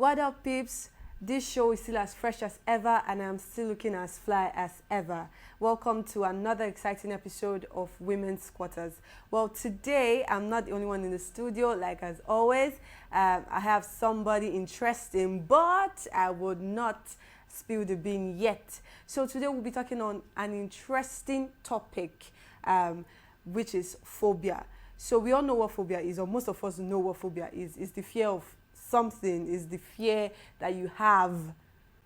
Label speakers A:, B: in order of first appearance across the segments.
A: What up, peeps? This show is still as fresh as ever, and I'm still looking as fly as ever. Welcome to another exciting episode of Women's Quarters. Well, today I'm not the only one in the studio, like as always. I have somebody interesting, but I would not spill the bean yet. So today we'll be talking on an interesting topic, which is phobia. So we all know what phobia is, or most of us know what phobia is. It's the fear of something, is the fear that you have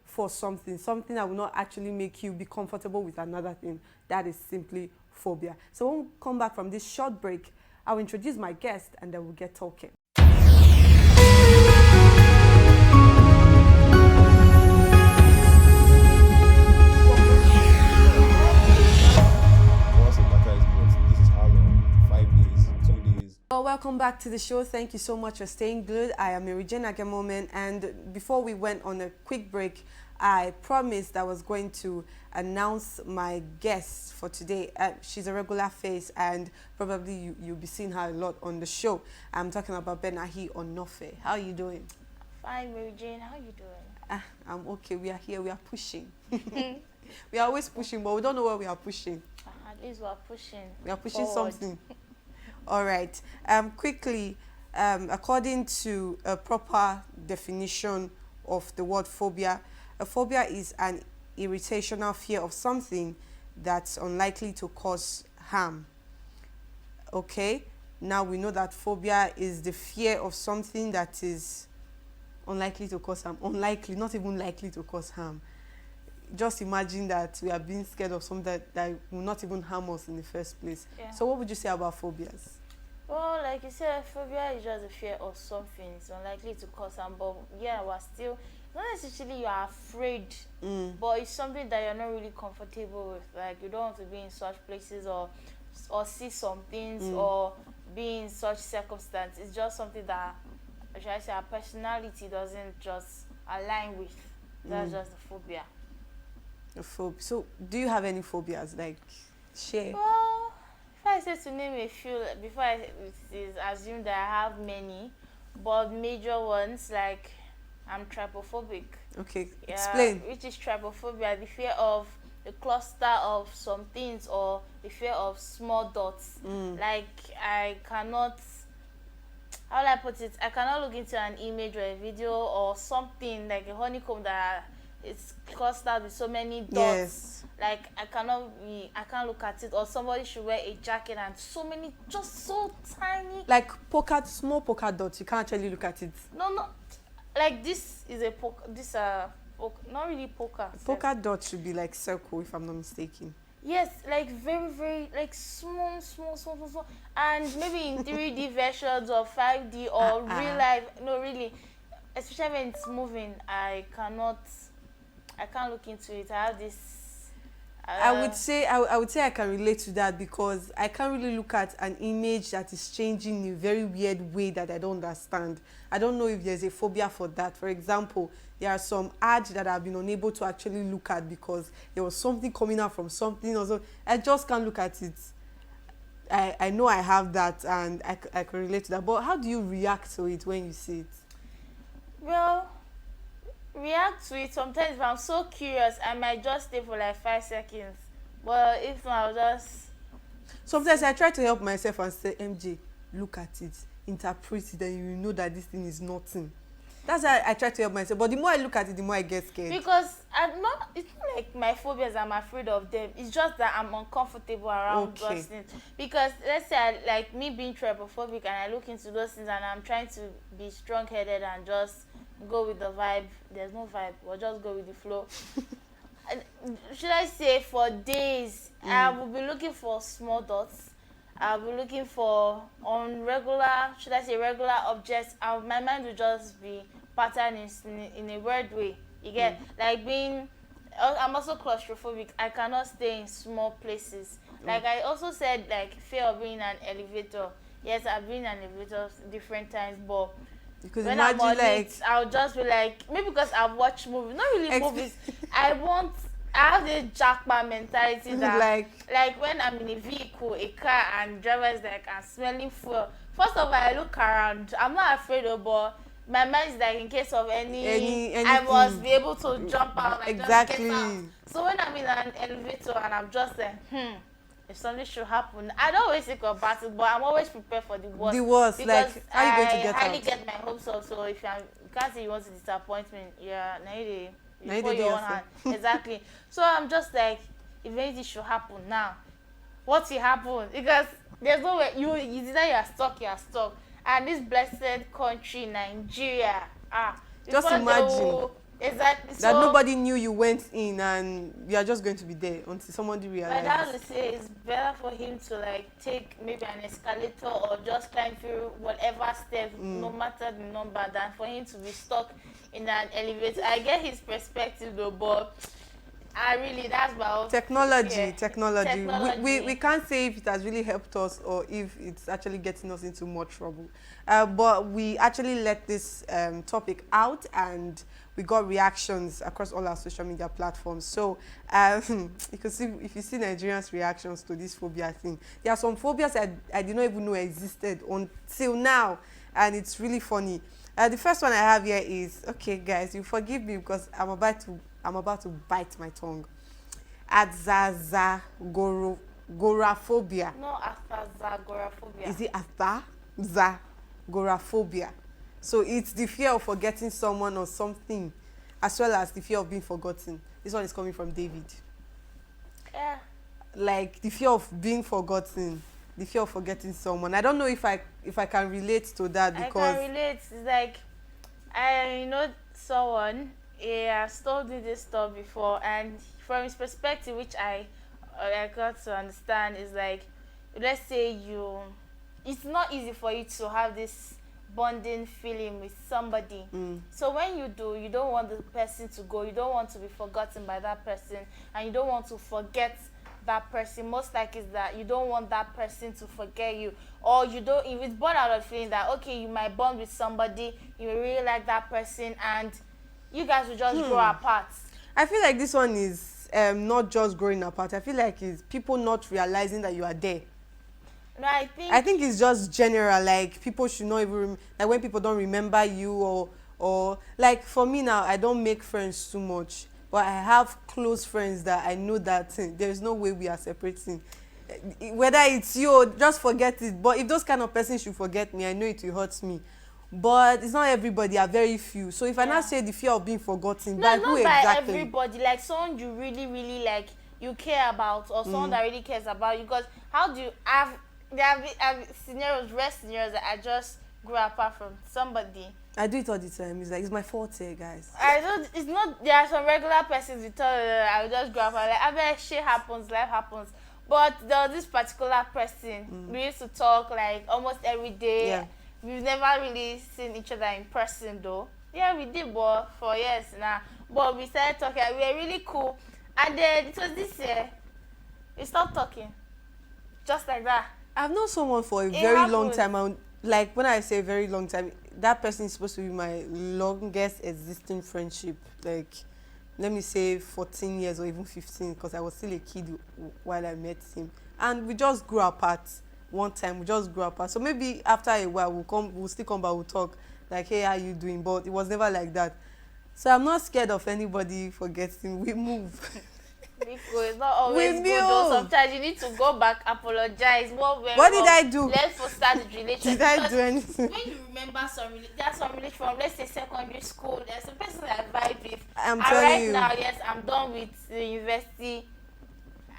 A: for something that will not actually make you be comfortable with another thing. That is simply phobia. So when we come back from this short break, I'll introduce my guest and then we'll get talking. Well, welcome back to the show. Thank you so much for staying glued. I am Regina Gemomen, and before we went on a quick break, I promised I was going to announce my guest for today. She's a regular face, and probably you'll be seeing her a lot on the show. I'm talking about Benahi Onofe. How are you doing?
B: Fine, Mary Jane. How are you doing?
A: I'm okay. We are here. We are pushing. We are always pushing, but we don't know what we are pushing.
B: At least we are pushing.
A: We are pushing
B: forward.
A: something. All right. Quickly, according to a proper definition of the word phobia, a phobia is an irritational fear of something that's unlikely to cause harm. Okay? Now we know that phobia is the fear of something that is unlikely to cause harm. Unlikely, not even likely to cause harm. Just imagine that we are being scared of something that will not even harm us in the first place.
B: Yeah.
A: So what would you say about phobias?
B: Well, like you said, phobia is just a fear of something. It's unlikely to cause harm, but yeah, we're still, not necessarily you are afraid, but it's something that you're not really comfortable with. Like you don't want to be in such places or see some things or be in such circumstances. It's just something that, should I say, our personality doesn't just align with. That's just the phobia.
A: So, do you have any phobias? Like, share.
B: Well, if I say to name a few, before it is assumed that I have many, but major ones, like I'm tribophobic.
A: Okay,
B: Yeah,
A: explain.
B: which is tribophobia, the fear of the cluster of some things or the fear of small dots. Like I cannot, how will I put it? I cannot look into an image or a video or something like a honeycomb that it's clustered with so many dots.
A: Yes.
B: Like I can't look at it, or somebody should wear a jacket and so many, just so tiny.
A: Like small polka dots. You can't actually look at it.
B: No, like this is a not really polka.
A: Polka dots should be like circle, if I'm not mistaken.
B: Yes, like very, very, like small, and maybe in 3D versions or 5D or real life. No, really, especially when it's moving, I can't look into it. I have this.
A: I would say I can relate to that, because I can't really look at an image that is changing in a very weird way that I don't understand. I don't know if there's a phobia for that. For example, there are some ads that I've been unable to actually look at because there was something coming out from something or so. I just can't look at it. I know I have that, and I can relate to that. But how do you react to it when you see it?
B: Well, react to it sometimes. If I'm so curious, I might just stay for like 5 seconds, but if not, I'll just
A: sometimes I try to help myself and say, MJ, look at it, interpret it, and you know that this thing is nothing. That's why I try to help myself, but the more I look at it, the more I get scared.
B: Because it's not like my phobias, I'm afraid of them. It's just that I'm uncomfortable around those things. Because let's say like me being tribophobic, and I look into those things and I'm trying to be strong-headed and just go with the vibe. There's no vibe, we'll just go with the flow. Should I say for days, I will be looking for small dots. I'll be looking for regular objects. My mind will just be patterned in a weird way. You get, like I'm also claustrophobic. I cannot stay in small places. Like I also said, like fear of being in an elevator. Yes, I've been in an elevator different times, but
A: because
B: when I'm on it, I'll just be like, maybe because I've watched movies, not really movies. I have the jackpot mentality that like when I'm in a vehicle, a car, and driver is like, I'm smelling fuel. First of all, I look around. I'm not afraid of, but my mind is like in case of
A: anything.
B: I must be able to jump out, like
A: exactly.
B: just get out. So when I'm in an elevator and I'm just like, if something should happen, I don't always think about it, but I'm always prepared for the worst.
A: The worst,
B: because
A: like how are you going to get
B: I highly
A: out?
B: get my hopes up. So if you can't say you want to disappoint me, yeah,
A: Now
B: you put your own hand. Exactly. So I'm just like, if anything should happen now, what will happen? Because there's no way you either you're stuck. And this blessed country, Nigeria,
A: just imagine
B: exactly
A: that nobody knew you went in and you are just going to be there until somebody realizes.
B: But I would say it's better for him to like take maybe an escalator or just climb through whatever step, no matter the number, than for him to be stuck in an elevator. I get his perspective though, but that's about
A: technology. We can't say if it has really helped us or if it's actually getting us into more trouble. But we actually let this topic out and we got reactions across all our social media platforms. So you can see, if you see Nigerians' reactions to this phobia thing, there are some phobias I did not even know existed until now, and it's really funny. The first one I have here is, okay guys, you forgive me because I'm about to bite my tongue. Goraphobia.
B: No, Goraphobia.
A: Is it Goraphobia? So it's the fear of forgetting someone or something, as well as the fear of being forgotten. This one is coming from David.
B: Yeah.
A: Like the fear of being forgotten, the fear of forgetting someone. I don't know if I can relate to that, because
B: I can relate. It's like I know someone. He has told me this stuff before, and from his perspective, which I got to understand, is like, let's say it's not easy for you to have this bonding feeling with somebody. So when you do, you don't want the person to go, you don't want to be forgotten by that person, and you don't want to forget that person. Most likely is that you don't want that person to forget you, or you don't, if it's born out of feeling that, okay, you might bond with somebody, you really like that person, and you guys will just grow apart.
A: I feel like this one is not just growing apart. I feel like it's people not realizing that you are there.
B: No,
A: I think it's just general, like people should not even like when people don't remember you, or like for me now, I don't make friends too much, but I have close friends that I know that there's no way we are separating. Whether it's you or just forget it, but if those kind of persons should forget me, I know it will hurt me. But it's not everybody, are very few. So if I now say the fear of being forgotten, by who exactly?
B: Not by everybody, like someone you really, really like, you care about, or someone that really cares about you. Because how do you have, there have scenarios, rare scenarios that I just grew apart from somebody.
A: I do it all the time. It's like, it's my fault here, guys.
B: It's not, there are some regular persons you tell I will just grow apart. Like, I bet shit happens, life happens. But there was this particular person, we used to talk like almost every day.
A: Yeah.
B: We've never really seen each other in person though. Yeah, we did, but for years now. But we started talking, we were really cool. And then it was this year, we stopped talking. Just like that.
A: I've known someone for a very long time. And like when I say very long time, that person is supposed to be my longest existing friendship. Like, let me say 14 years or even 15, because I was still a kid while I met him. And we just grew apart. One time we just grew apart, so maybe after a while we'll still come back, we'll talk like, hey, how you doing? But it was never like that. So I'm not scared of anybody forgetting. We move.
B: It's not always good though. Sometimes you need to go back, apologize. What
A: did I do?
B: Let's start the relationship.
A: Did I do anything?
B: When you remember there's some relation from, let's say, secondary school, there's some person that I vibe with.
A: I'm telling you.
B: Right now, yes, I'm done with the university.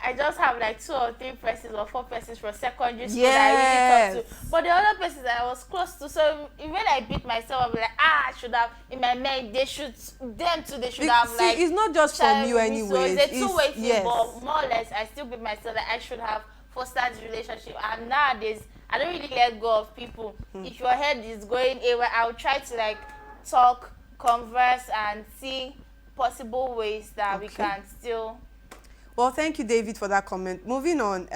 B: I just have like 2 or 3 persons or 4 persons from secondary school that I really talk to. But the other persons that I was close to, so when I beat myself, I'll be like, I should have, in my mind, they should have like.
A: It's not just from you anyway.
B: So it's a two-way thing, but more or less, I still beat myself that I should have fostered the relationship. And nowadays, I don't really let go of people. If your head is going anywhere, I'll try to like talk, converse, and see possible ways that we can still.
A: Well, thank you, David, for that comment. Moving on,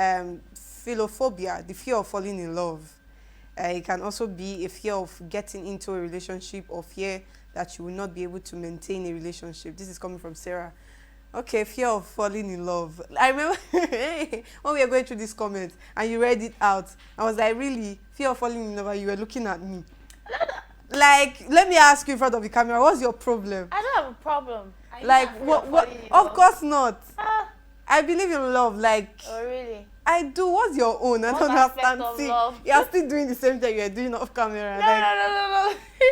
A: Philophobia, the fear of falling in love. It can also be a fear of getting into a relationship, or fear that you will not be able to maintain a relationship. This is coming from Sarah. Okay, fear of falling in love. I remember when we were going through this comment and you read it out, I was like, really? Fear of falling in love, and you were looking at me. Like, let me ask you in front of the camera, what's your problem?
B: I don't have a problem.
A: Like, what? Of course not.
B: Ah.
A: I believe in love. Like,
B: Oh, really?
A: I do. What's your own? I don't understand. See,
B: love.
A: you're still doing the same thing you're doing off camera.
B: No,
A: like,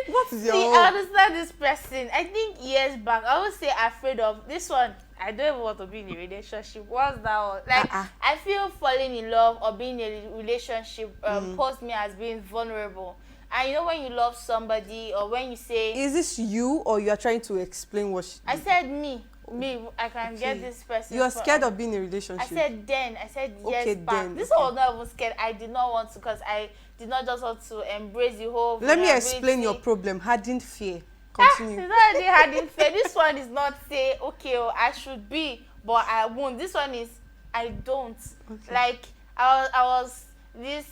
B: no.
A: What is your
B: See,
A: own?
B: I understand this person. I think years back, I would say afraid of this one. I don't even want to be in a relationship. What's that one? Like, I feel falling in love or being in a relationship post me as being vulnerable. And you know when you love somebody or when you say...
A: Is this you or you are trying to explain what she...
B: I said me. I can get this person.
A: You are scared of being in a relationship?
B: I said yes back.
A: Then.
B: This one was not even scared. I did not want to because I did not just want to embrace the whole...
A: Let me explain your problem. Hardened fear. Continue.
B: It's not really hardened fear. This one is not say, okay, I should be, but I won't. This one is, I don't.
A: Okay.
B: Like, I was this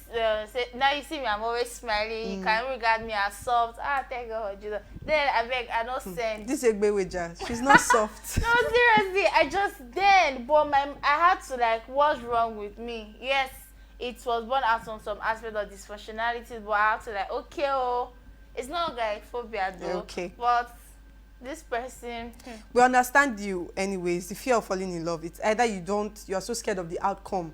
B: now you see me, I'm always smiling. You can regard me as soft. Thank God, Jesus. Then I don't send.
A: This is Egbeweja. She's not soft.
B: No, seriously, but I had to like, what's wrong with me? Yes, it was born out on some aspect of dysfunctionality, but I had to like, okay, it's not Goraphobia though.
A: Okay.
B: But this person.
A: We understand you anyways. The fear of falling in love. It's either you are so scared of the outcome,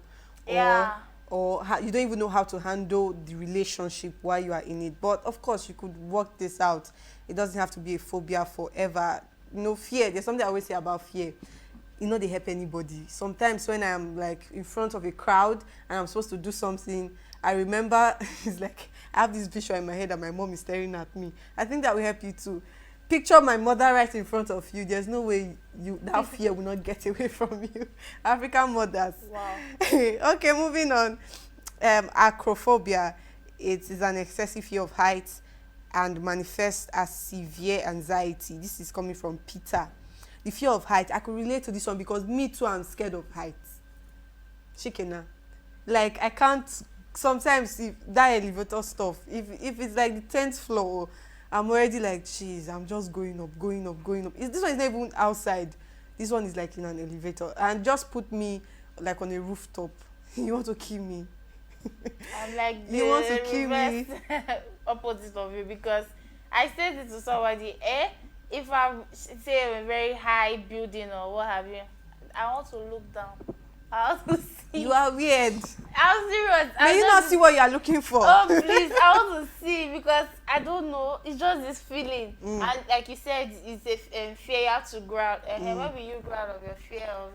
A: or you don't even know how to handle the relationship while you are in it. But of course, you could work this out. It doesn't have to be a phobia forever. You know, fear. There's something I always say about fear. You know, they help anybody. Sometimes when I'm like in front of a crowd and I'm supposed to do something, I remember it's like I have this visual in my head that my mom is staring at me. I think that will help you too. Picture my mother right in front of you. There's no way that fear will not get away from you. African mothers.
B: Wow.
A: Okay, moving on. Acrophobia. It is an excessive fear of heights and manifests as severe anxiety. This is coming from Peter. The fear of height. I could relate to this one because me too, I'm scared of heights. Shikena. Like, I can't, sometimes if that elevator stuff, if it's like the 10th floor, I'm already like, jeez, I'm just going up. This one is not even outside. This one is like in an elevator. And just put me like on a rooftop. You want to kill me?
B: I'm like,
A: you want to kill me?
B: Opposite of you, because I said it to somebody, if I'm, say, a very high building or what have you, I want to look down. I want to see.
A: You are weird.
B: I'm serious.
A: May you not see what you are looking for?
B: Oh, please. I want to see because I don't know. It's just this feeling. And like you said, it's a fear you have to grow out. Maybe you grow out of your fear of...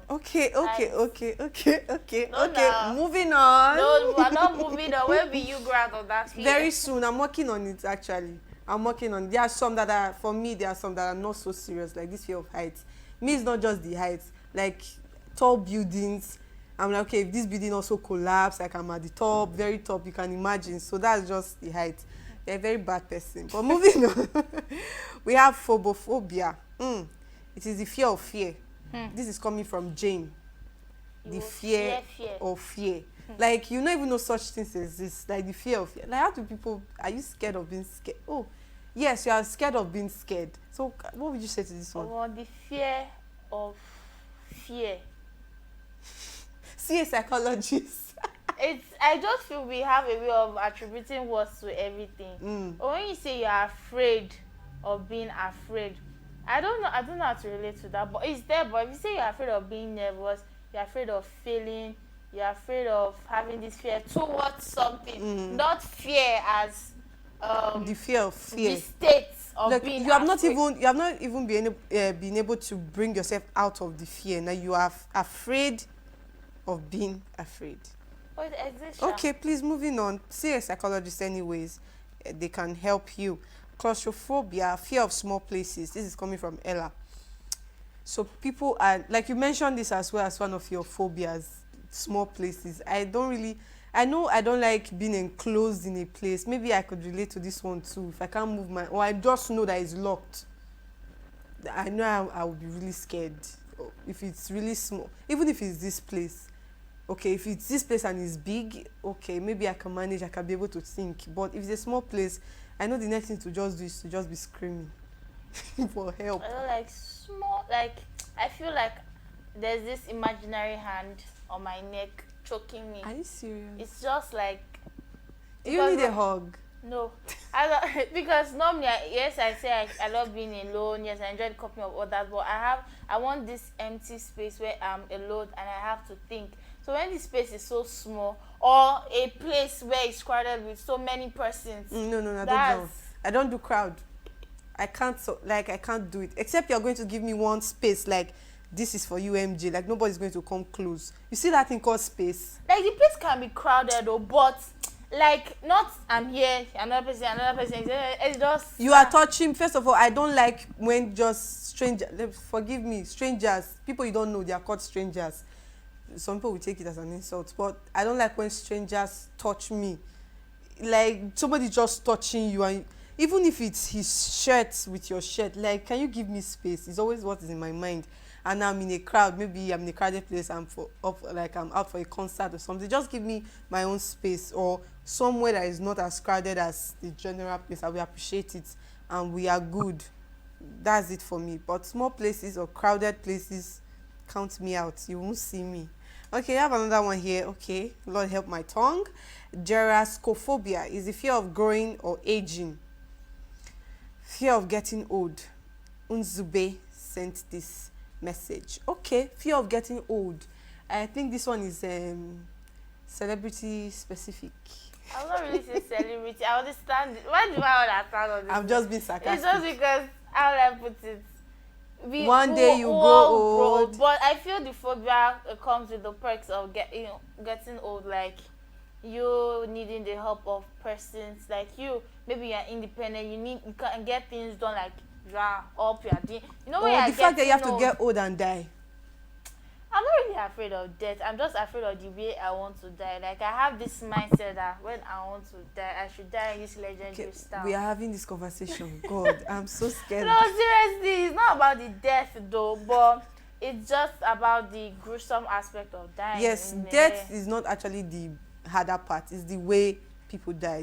A: Okay.
B: No.
A: Moving on.
B: No, we're not moving on. Maybe you grow out of that fear.
A: Very soon. I'm working on it, actually. I'm working on it. There are some that are, for me, there are some that are not so serious, like this fear of heights. Me, it's not just the heights. Like, tall buildings, I'm like, okay, if this building also collapse, like I'm at the top, very top, you can imagine. So that's just the height. They're a very bad person. But moving on, we have Phobophobia. It is the fear of fear. This is coming from Jane. The fear of fear. Like, you don't even know such things as this. Like, the fear of fear. Like, how do people, are you scared of being scared? Oh, yes, you are scared of being scared. So what would you say to this one?
B: Well, the fear of fear.
A: See a psychologist.
B: I just feel we have a way of attributing words to everything. But when you say you're afraid of being afraid, I don't know how to relate to that, but it's there. But if you say you're afraid of being nervous, you're afraid of failing, you're afraid of having this fear towards something, not fear as
A: the fear of fear.
B: The state of
A: like,
B: being
A: you have
B: afraid.
A: not even been able to bring yourself out of the fear. Now you are afraid of being afraid.
B: Oh, it exists.
A: Okay, please, moving on. See a psychologist anyways. They can help you. Claustrophobia, fear of small places. This is coming from Ella. So people are, like you mentioned this as well as one of your phobias, small places. I know I don't like being enclosed in a place. Maybe I could relate to this one too. If I can't move or I just know that it's locked, I know I would be really scared. If it's really small, even if it's this place. Okay, if it's this place and it's big, okay, maybe I can manage, I can be able to think. But if it's a small place, I know the next thing to just do is to just be screaming for help.
B: I don't like small, like, I feel like there's this imaginary hand on my neck choking me.
A: Are you serious?
B: It's just like...
A: You need a hug.
B: No, because normally, yes, I say I love being alone. Yes, I enjoy the company of others, but I want this empty space where I'm alone and I have to think. So when the space is so small, or a place where it's crowded with so many persons,
A: No, I don't do crowd. I can't, I can't do it. Except you're going to give me one space, like, this is for you, MJ. Like, nobody's going to come close. You see that thing called space?
B: Like, the place can be crowded, though, but, like, not I'm here, another person, it's just...
A: You are touching. First of all, I don't like when just strangers, forgive me, strangers, people you don't know, they are called strangers. Some people will take it as an insult, but I don't like when strangers touch me. Like, somebody just touching you, and even if it's his shirt with your shirt, like, can you give me space? It's always what is in my mind. And I'm in a crowd, maybe I'm in a crowded place, I'm out for a concert or something. Just give me my own space, or somewhere that is not as crowded as the general place. I will appreciate it, and we are good. That's it for me. But small places or crowded places, count me out. You won't see me. Okay, I have another one here. Okay, Lord help my tongue. Goraphobia is the fear of growing or aging. Fear of getting old. Unzube sent this message. Okay, fear of getting old. I think this one is celebrity specific.
B: I'm not really saying celebrity. I understand it. Why do I understand all this?
A: I'm just being sarcastic.
B: It's just because, how will I put it?
A: One day you grow old.
B: But I feel the phobia comes with the perks of getting old, like you needing the help of persons, like you. Maybe you're independent. You can get things done, like you are up, you are doing. You know when you're
A: the fact that you have to get old and die.
B: I'm not really afraid of death. I'm just afraid of the way I want to die. Like, I have this mindset that when I want to die, I should die in this legendary style.
A: We are having this conversation. God, I'm so scared.
B: No, seriously, it's not about the death though, but it's just about the gruesome aspect of dying.
A: Yes, death is not actually the harder part. It's the way people die,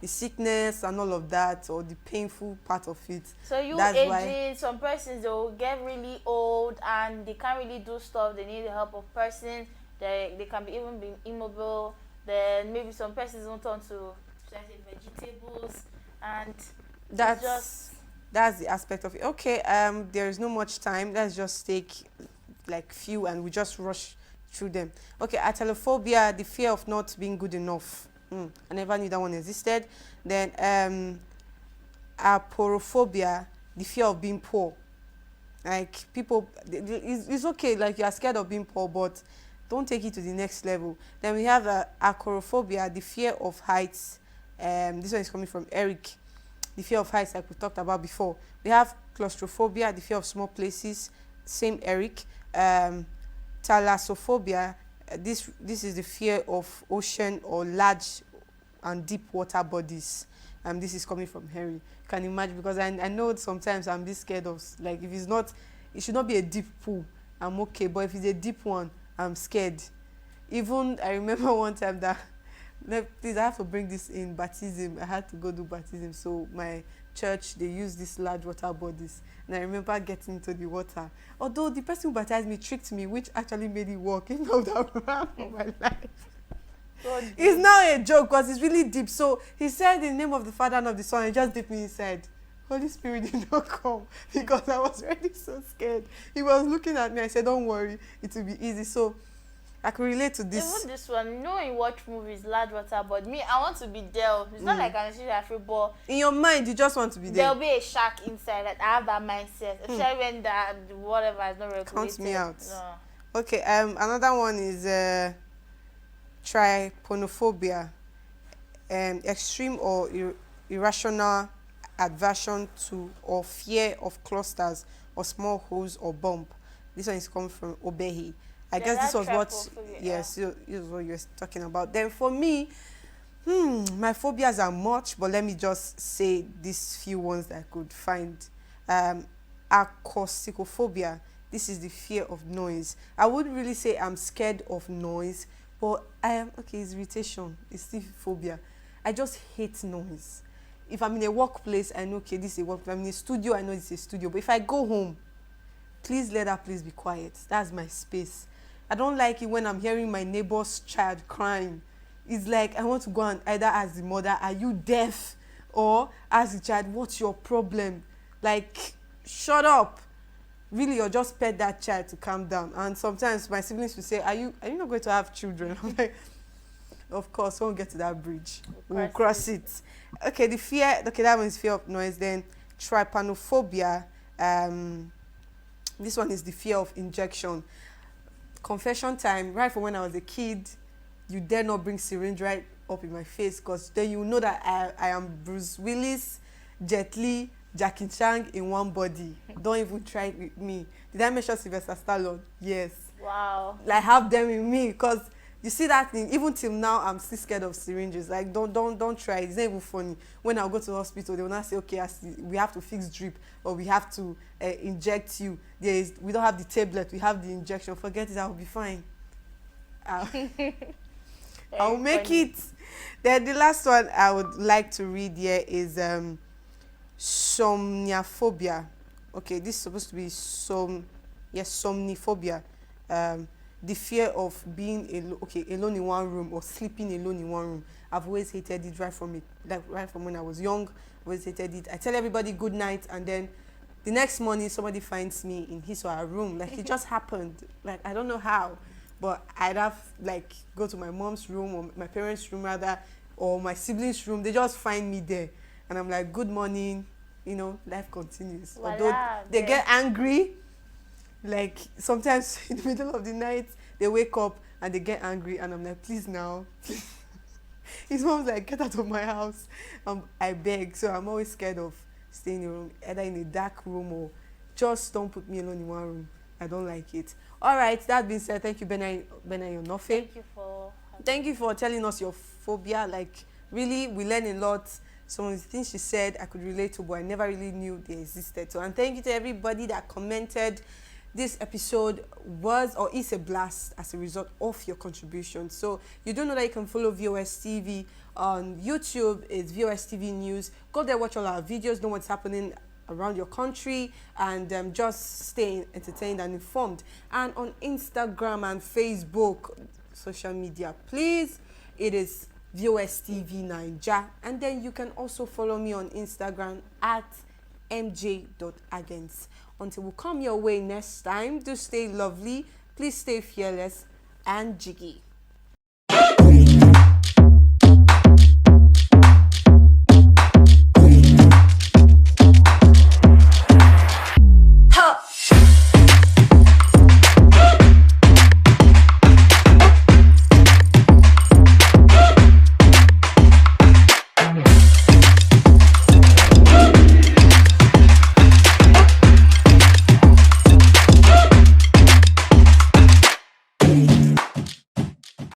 A: the sickness and all of that, or the painful part of it.
B: So aging, some persons, they will get really old and they can't really do stuff. They need the help of persons. They can be even be immobile. Then maybe some persons don't turn to vegetables, and that's the aspect of it. Okay, there is no much time. Let's just take like few and we just rush through them. Okay, Philophobia, the fear of not being good enough. I never knew that one existed. Then Acrophobia, the fear of being poor. Like, people, it's okay, like, you are scared of being poor, but don't take it to the next level. Then we have Acrophobia, the fear of heights. This one is coming from Eric. The fear of heights, like we talked about before. We have claustrophobia, the fear of small places. Same Eric. Thalassophobia. This is the fear of ocean or large and deep water bodies. This is coming from Henry. You can imagine, because I know sometimes I'm this scared of, like, if it's not, it should not be a deep pool, I'm okay, but if it's a deep one, I'm scared. Even I remember one time that, please, I have to bring this in, baptism. I had to go do baptism, so my church, they use these large water bodies, and I remember getting into the water, although the person who baptized me tricked me, which actually made it work. If not, I would run for my life. It's now a joke because it's really deep. So he said, in the name of the Father and of the Son, and just dipped me inside. Holy Spirit did not come because I was already so scared. He was looking at me. I said, don't worry, it will be easy. So I could relate to this. Even this one, you know, when you watch movies, large water, but me, I want to be there. It's not like I'm actually afraid, but
A: in your mind, you just want to be there.
B: There'll be a shark inside. Like, I have that mindset, especially when that whatever is not regulated.
A: Count me out.
B: No.
A: Okay. Another one is Tribophobia, extreme or irrational aversion to or fear of clusters or small holes or bump. This one is coming from Obehi. I guess this was what, yes, this is what you were talking about. Then for me, my phobias are much, but let me just say these few ones that I could find. Costicophobia, this is the fear of noise. I wouldn't really say I'm scared of noise, but I am, okay, it's irritation, it's still phobia. I just hate noise. If I'm in a workplace, I know, okay, this is a workplace. If I'm in a studio, I know it's a studio. But if I go home, please let that place be quiet. That's my space. I don't like it when I'm hearing my neighbor's child crying. It's like I want to go and either ask the mother, are you deaf? Or ask the child, what's your problem? Like, shut up. Really, or just pet that child to calm down. And sometimes my siblings will say, are you not going to have children? I'm like, of course, won't get to that bridge. We'll cross it. Okay, that one is fear of noise. Then Tribophobia. This one is the fear of injection. Confession time. Right from when I was a kid, you dare not bring syringe right up in my face, because then you know that I am Bruce Willis, Jet Li, Jackie Chan in one body. Don't even try it with me. Did I mention Sylvester Stallone? Yes.
B: Wow.
A: Like, have them in me, because you see that thing. Even till now, I'm still scared of syringes. Like, don't try it. It's not even funny. When I go to the hospital, they will not say, okay, we have to fix drip, or we have to inject you. We don't have the tablet. We have the injection. Forget it. I'll be fine. I'll make it. Then the last one I would like to read here is Somnia Phobia. Okay, this is supposed to be Omniphobia. The fear of being alone in one room, or sleeping alone in one room. I've always hated it right from when I was young. I've always hated it. I tell everybody good night, and then the next morning somebody finds me in his or her room. Like, it just happened. Like, I don't know how. But I'd have, like, go to my mom's room, or my parents' room rather, or my siblings' room. They just find me there. And I'm like, good morning. You know, life continues.
B: Voila,
A: although they get angry, like, sometimes in the middle of the night, they wake up and they get angry. And I'm like, please now. His mom's like, get out of my house. I beg. So I'm always scared of staying in a room, either in a dark room, or just don't put me alone in one room. I don't like it. All right, that being said, thank you, Benayonofe. Thank you for telling us your phobia. Like, really, we learn a lot. Some of the things she said I could relate to, but I never really knew they existed. So, and thank you to everybody that commented. This episode was or is a blast as a result of your contribution. So you do know that you can follow VOS TV on YouTube. It's VOS TV News. Go there, watch all our videos, know what's happening around your country, and just stay entertained and informed. And on Instagram and Facebook, social media, please, it is VOS TV Naija. And then you can also follow me on Instagram at mj.agents. Until we come your way next time, do stay lovely, please stay fearless and jiggy.